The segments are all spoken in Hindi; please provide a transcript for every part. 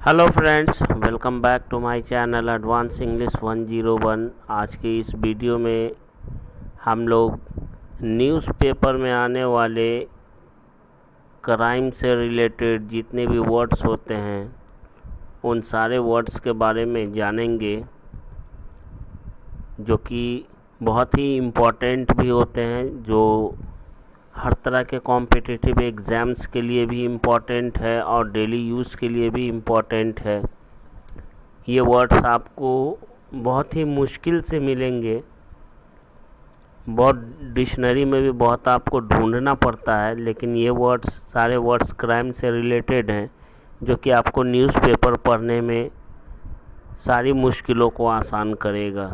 Hello friends, welcome back to my channel advance English 101। आज के इस वीडियो में हम लोग न्यूज़पेपर में आने वाले क्राइम से रिलेटेड जितने भी वर्ड्स होते हैं उन सारे वर्ड्स के बारे में जानेंगे, जो कि बहुत ही इम्पोर्टेंट भी होते हैं, जो हर तरह के कॉम्पिटिटिव एग्ज़ाम्स के लिए भी इम्पोर्टेंट है और डेली यूज़ के लिए भी इम्पोर्टेंट है। ये वर्ड्स आपको बहुत ही मुश्किल से मिलेंगे, बहुत डिक्शनरी में भी बहुत आपको ढूंढना पड़ता है, लेकिन ये वर्ड्स सारे वर्ड्स क्राइम से रिलेटेड हैं, जो कि आपको न्यूज़पेपर पढ़ने में सारी मुश्किलों को आसान करेगा।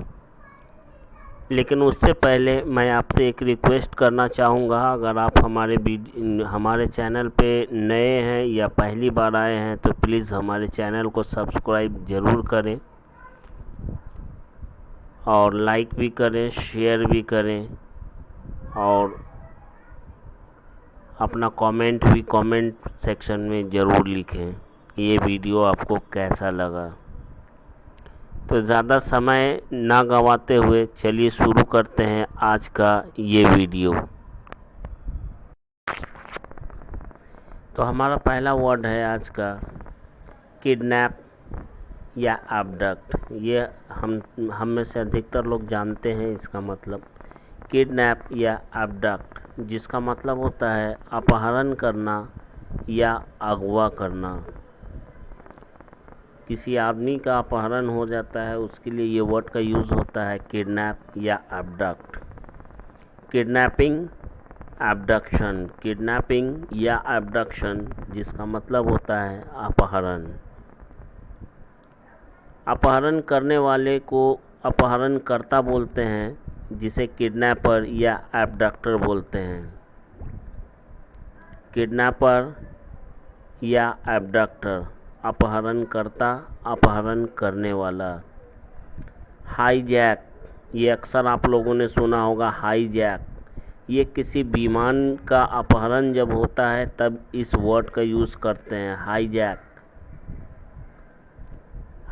लेकिन उससे पहले मैं आपसे एक रिक्वेस्ट करना चाहूँगा, अगर आप हमारे चैनल पे नए हैं या पहली बार आए हैं तो प्लीज़ हमारे चैनल को सब्सक्राइब ज़रूर करें और लाइक भी करें, शेयर भी करें और अपना कमेंट भी कमेंट सेक्शन में ज़रूर लिखें ये वीडियो आपको कैसा लगा। तो ज़्यादा समय ना गंवाते हुए चलिए शुरू करते हैं आज का ये वीडियो। तो हमारा पहला वर्ड है आज का किडनैप या एब्डक्ट। ये हम में से अधिकतर लोग जानते हैं इसका मतलब। किडनैप या एब्डक्ट, जिसका मतलब होता है अपहरण करना या अगवा करना। किसी आदमी का अपहरण हो जाता है, उसके लिए ये वर्ड का यूज़ होता है किडनैप या एब्डक्ट। किडनैपिंग, एब्डक्शन, किडनैपिंग या एब्डक्शन, जिसका मतलब होता है अपहरण। अपहरण करने वाले को अपहरणकर्ता बोलते हैं, जिसे किडनैपर या एब्डक्टर बोलते हैं। किडनैपर या एब्डक्टर, अपहरणकर्ता, अपहरण करने वाला। हाईजैक, ये अक्सर आप लोगों ने सुना होगा हाईजैक। ये किसी विमान का अपहरण जब होता है तब इस वर्ड का यूज़ करते हैं, हाईजैक।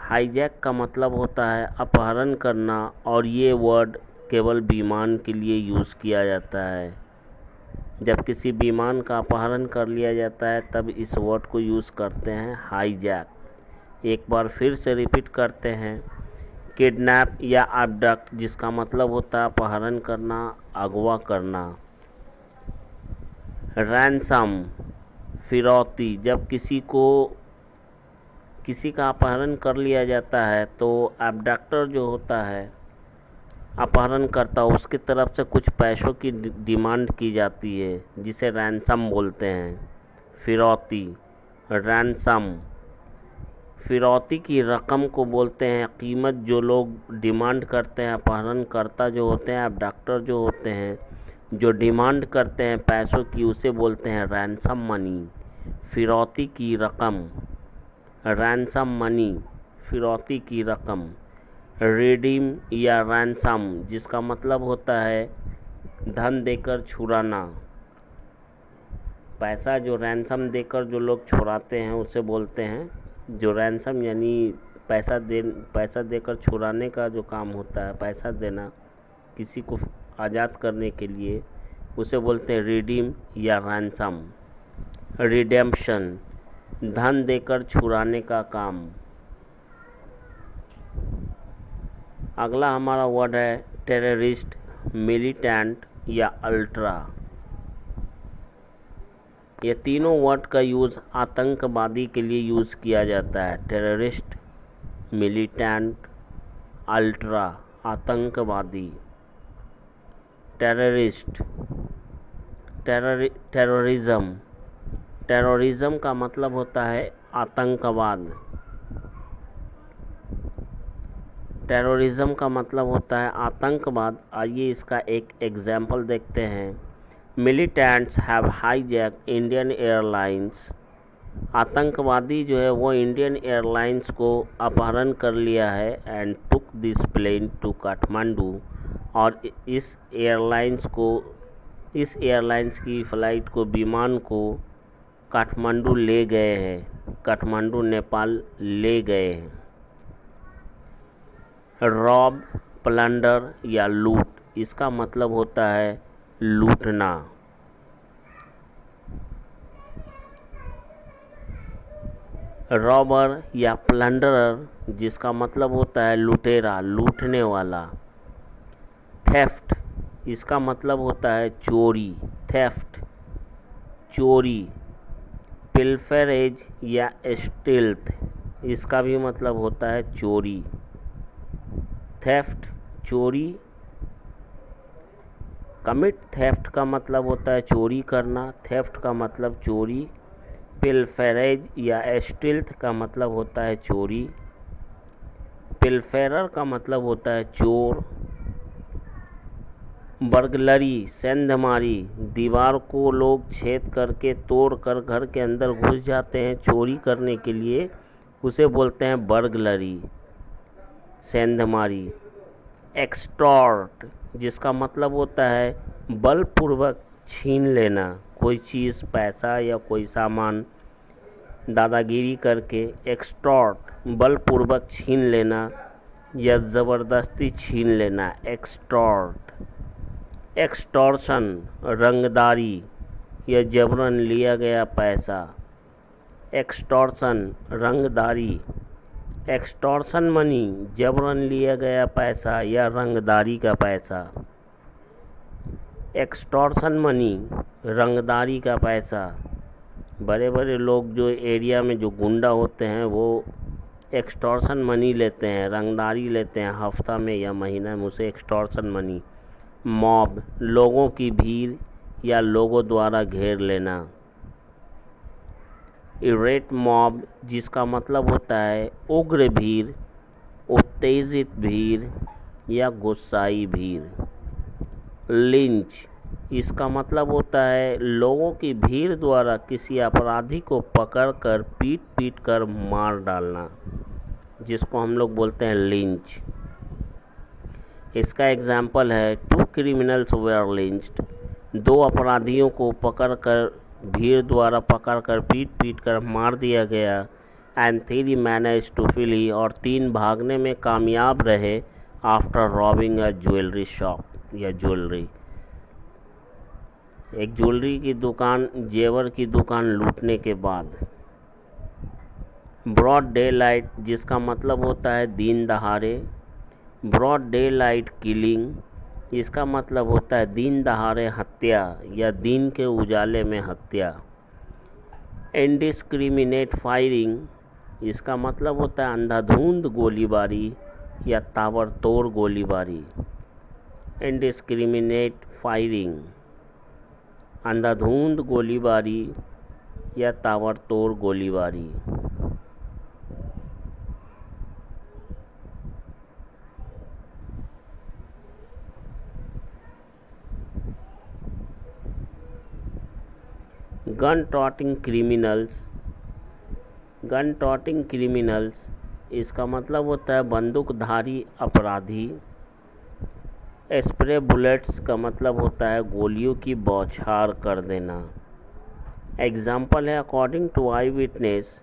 हाईजैक का मतलब होता है अपहरण करना, और ये वर्ड केवल विमान के लिए यूज़ किया जाता है। जब किसी विमान का अपहरण कर लिया जाता है तब इस वर्ड को यूज़ करते हैं, हाईजैक। एक बार फिर से रिपीट करते हैं, किडनैप या एब्डक्ट, जिसका मतलब होता है अपहरण करना, अगवा करना। रैंसम, फिरौती, जब किसी का अपहरण कर लिया जाता है तो एब्डक्टर जो होता है अपहरण करता, उसकी तरफ से कुछ पैसों की डिमांड की जाती है, जिसे रैंसम बोलते हैं। फिरौती, रैंसम, फिरौती की रकम को बोलते हैं। कीमत जो लोग डिमांड करते हैं, अपहरणकर्ता जो होते हैं, एब्डक्टर जो होते हैं, जो डिमांड करते हैं पैसों की, उसे बोलते हैं रैंसम मनी, फिरौती की रकम। रैंसम मनी, फिरौती की रकम। रिडीम या रैंसम, जिसका मतलब होता है धन देकर छुड़ाना। पैसा जो रैंसम देकर जो लोग छुड़ाते हैं उसे बोलते हैं, जो रैंसम यानी पैसा देकर छुड़ाने का जो काम होता है, पैसा देना किसी को आज़ाद करने के लिए, उसे बोलते हैं रिडीम या रैंसम। रिडेम्पशन, धन देकर छुड़ाने का काम। अगला हमारा वर्ड है टेररिस्ट, मिलिटेंट या अल्ट्रा। ये तीनों वर्ड का यूज़ आतंकवादी के लिए यूज़ किया जाता है। टेररिस्ट, मिलिटेंट, अल्ट्रा, आतंकवादी। टेररिस्ट, टेररिज्म, टेररिज्म का मतलब होता है आतंकवाद। टेररिज्म का मतलब होता है आतंकवाद। आइए इसका एक एग्जाम्पल देखते हैं। Militants have hijack Indian airlines. आतंकवादी जो है वो इंडियन एयरलाइंस को अपहरण कर लिया है and took this plane to Kathmandu. और इस एयरलाइंस की फ़्लाइट को, विमान को काठमांडू ले गए हैं। काठमांडू नेपाल ले गए हैं। रॉब, प्लंडर या लूट, इसका मतलब होता है लूटना। रॉबर या प्लंडरर, जिसका मतलब होता है लुटेरा, लूटने वाला। थेफ्ट, इसका मतलब होता है चोरी, थेफ्ट, चोरी। पिल्फरेज या स्टिल्थ, इसका भी मतलब होता है चोरी। थेफ्ट, चोरी। कमिट थेफ्ट का मतलब होता है चोरी करना, थेफ्ट का मतलब चोरी। पिल्फरेज या स्टिल्थ का मतलब होता है चोरी। पिल्फेरर का मतलब होता है चोर। बर्गलरी, सेंधमारी, दीवार को लोग छेद करके तोड़कर घर के अंदर घुस जाते हैं चोरी करने के लिए, उसे बोलते हैं बर्गलरी, सेंधमारी। एक्सटॉर्ट, जिसका मतलब होता है बलपूर्वक छीन लेना कोई चीज़, पैसा या कोई सामान, दादागिरी करके। एक्सटॉर्ट, बलपूर्वक छीन लेना या ज़बरदस्ती छीन लेना, एक्सटॉर्ट। एक्सटॉर्शन, रंगदारी या जबरन लिया गया पैसा। एक्सटॉर्शन, रंगदारी। एक्सटॉर्शन मनी, जबरन लिया गया पैसा या रंगदारी का पैसा। एक्सटॉर्शन मनी, रंगदारी का पैसा। बड़े बड़े लोग जो एरिया में जो गुंडा होते हैं वो एक्सटॉर्शन मनी लेते हैं, रंगदारी लेते हैं हफ्ता में या महीना में, उसे एक्सटॉर्शन मनी। मॉब, लोगों की भीड़ या लोगों द्वारा घेर लेना। इरेट मॉब, जिसका मतलब होता है उग्र भीड़, उत्तेजित भीड़ या गुस्साई भीड़। लिंच, इसका मतलब होता है लोगों की भीड़ द्वारा किसी अपराधी को पकड़कर पीट कर मार डालना, जिसको हम लोग बोलते हैं लिंच। इसका एग्जाम्पल है 2 criminals were lynched, 2 अपराधियों को पकड़कर भीड़ द्वारा पकड़कर पीट कर मार दिया गया। एंड 3 managed to flee, और 3 भागने में कामयाब रहे आफ्टर रॉबिंग अ ज्वेलरी शॉप या ज्वेलरी, एक ज्वेलरी की दुकान, जेवर की दुकान लूटने के बाद। ब्रॉड डे लाइट, जिसका मतलब होता है दिन दहाड़े। ब्रॉड डे लाइट किलिंग, इसका मतलब होता है दिन दहाड़े हत्या या दिन के उजाले में हत्या। इंडिस्क्रिमिनेट फायरिंग, इसका मतलब होता है अंधाधुंध गोलीबारी या ताबड़तोड़ गोलीबारी। इंडिस्क्रिमिनेट फायरिंग, अंधाधुंध गोलीबारी या ताबड़तोड़ गोलीबारी। गन टॉटिंग क्रिमिनल्स, गन टॉटिंग क्रिमिनल्स, इसका मतलब होता है बंदूकधारी अपराधी। स्प्रे बुलेट्स का मतलब होता है गोलियों की बौछार कर देना। एग्जाम्पल है अकॉर्डिंग टू आई विटनेस,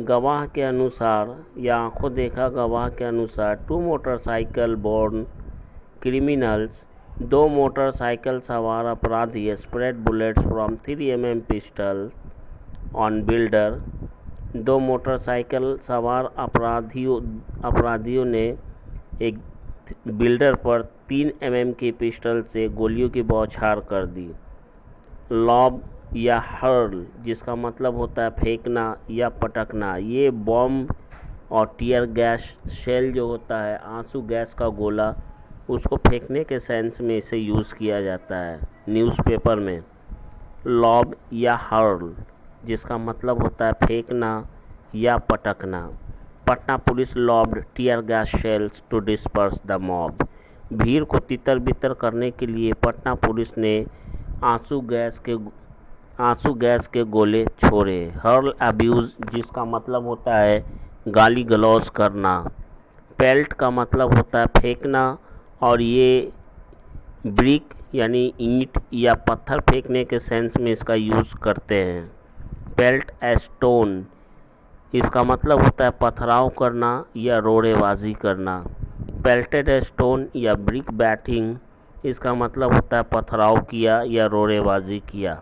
गवाह के अनुसार या आंखों देखा गवाह के अनुसार 2 मोटरसाइकिल बोर्न क्रिमिनल्स, 2 मोटरसाइकिल सवार अपराधी spread bullets from 3 mm pistol on builder. 2 motorcycle सवार अपराधियों ने एक बिल्डर पर 3 mm की पिस्टल से गोलियों की बौछार कर दी। लॉब या हर्ल, जिसका मतलब होता है फेंकना या पटकना, ये बॉम्ब और टीयर गैस शेल जो होता है, आंसू गैस का गोला, उसको फेंकने के सेंस में इसे यूज़ किया जाता है न्यूज़पेपर में। लॉब या हर्ल, जिसका मतलब होता है फेंकना या पटकना। Patna police lobbed tear gas shells to disperse the mob, भीड़ को तितर बितर करने के लिए पटना पुलिस ने आंसू गैस के गोले छोड़े। हर्ल अब्यूज़, जिसका मतलब होता है गाली गलौज करना। पेल्ट का मतलब होता है फेंकना, और ये ब्रिक यानी ईंट या पत्थर फेंकने के सेंस में इसका यूज़ करते हैं। पेल्ट ए स्टोन, इसका मतलब होता है पथराव करना या रोड़ेबाजी करना। पेल्टेड स्टोन या ब्रिक बैटिंग, इसका मतलब होता है पथराव किया या रोड़ेबाजी किया।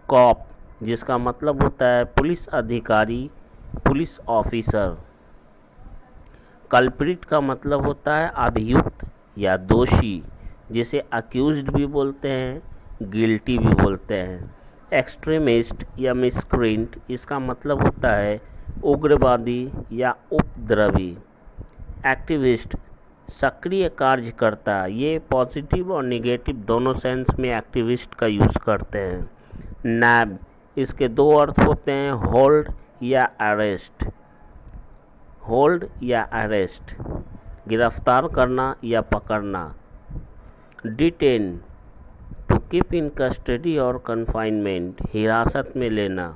कॉप, जिसका मतलब होता है पुलिस अधिकारी, पुलिस ऑफिसर। कल्प्रिट का मतलब होता है अभियुक्त या दोषी, जिसे अक्यूज्ड भी बोलते हैं, गिल्टी भी बोलते हैं। एक्सट्रीमिस्ट या मिसक्रेंट, इसका मतलब होता है उग्रवादी या उपद्रवी। एक्टिविस्ट, सक्रिय कार्यकर्ता, ये पॉजिटिव और नेगेटिव दोनों सेंस में एक्टिविस्ट का यूज़ करते हैं। नैब, इसके दो अर्थ होते हैं, होल्ड या अरेस्ट। होल्ड या अरेस्ट, गिरफ्तार करना या पकड़ना। Detain, to keep in custody और कन्फाइनमेंट, हिरासत में लेना।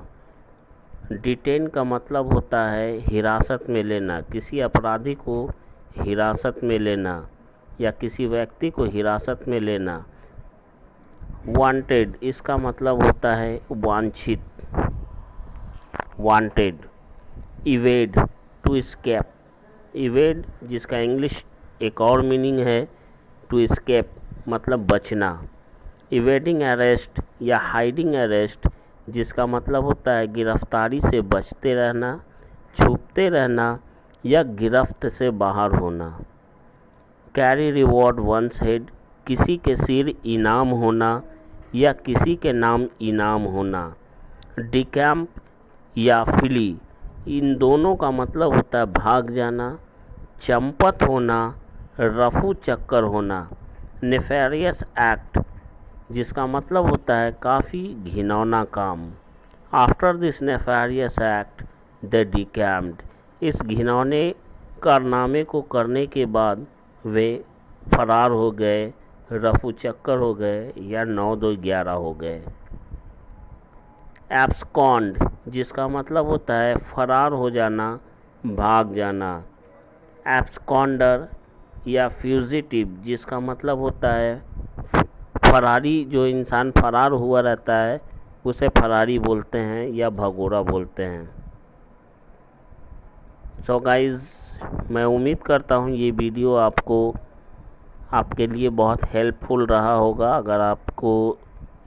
डिटेन का मतलब होता है हिरासत में लेना, किसी अपराधी को हिरासत में लेना या किसी व्यक्ति को हिरासत में लेना। वांटेड, इसका मतलब होता है वांछित, wanted. Evade, to escape. Evade, जिसका इंग्लिश एक और मीनिंग है टू एस्केप, मतलब बचना। इवेडिंग अरेस्ट या हाइडिंग अरेस्ट, जिसका मतलब होता है गिरफ्तारी से बचते रहना, छुपते रहना या गिरफ्त से बाहर होना। कैरी रिवॉर्ड वंस हेड, किसी के सिर इनाम होना या किसी के नाम इनाम होना। डिकैम्प या फ्ली, इन दोनों का मतलब होता है भाग जाना, चंपत होना, रफू चक्कर होना। नेफेरियस एक्ट, जिसका मतलब होता है काफ़ी घिनौना काम। After this nefarious act they decamped, इस घिनौने कारनामे को करने के बाद वे फरार हो गए, रफू चक्कर हो गए या 9-2-11 हो गए। एब्सकॉन्ड, जिसका मतलब होता है फरार हो जाना, भाग जाना। एब्सकॉन्डर या फ्यूजिटिव, जिसका मतलब होता है फरारी, जो इंसान फरार हुआ रहता है उसे फरारी बोलते हैं या भगोड़ा बोलते हैं। सो गाइज़, मैं उम्मीद करता हूँ ये वीडियो आपके लिए बहुत हेल्पफुल रहा होगा। अगर आपको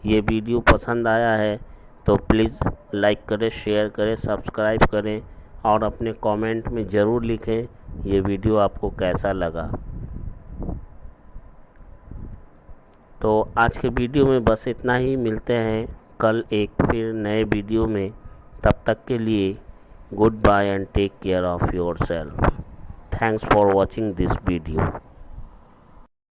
ये वीडियो पसंद आया है तो प्लीज़ लाइक करें, शेयर करें, सब्सक्राइब करें और अपने कमेंट में ज़रूर लिखें ये वीडियो आपको कैसा लगा। तो आज के वीडियो में बस इतना ही, मिलते हैं कल एक फिर नए वीडियो में। तब तक के लिए goodbye and take care of yourself. Thanks for watching this video.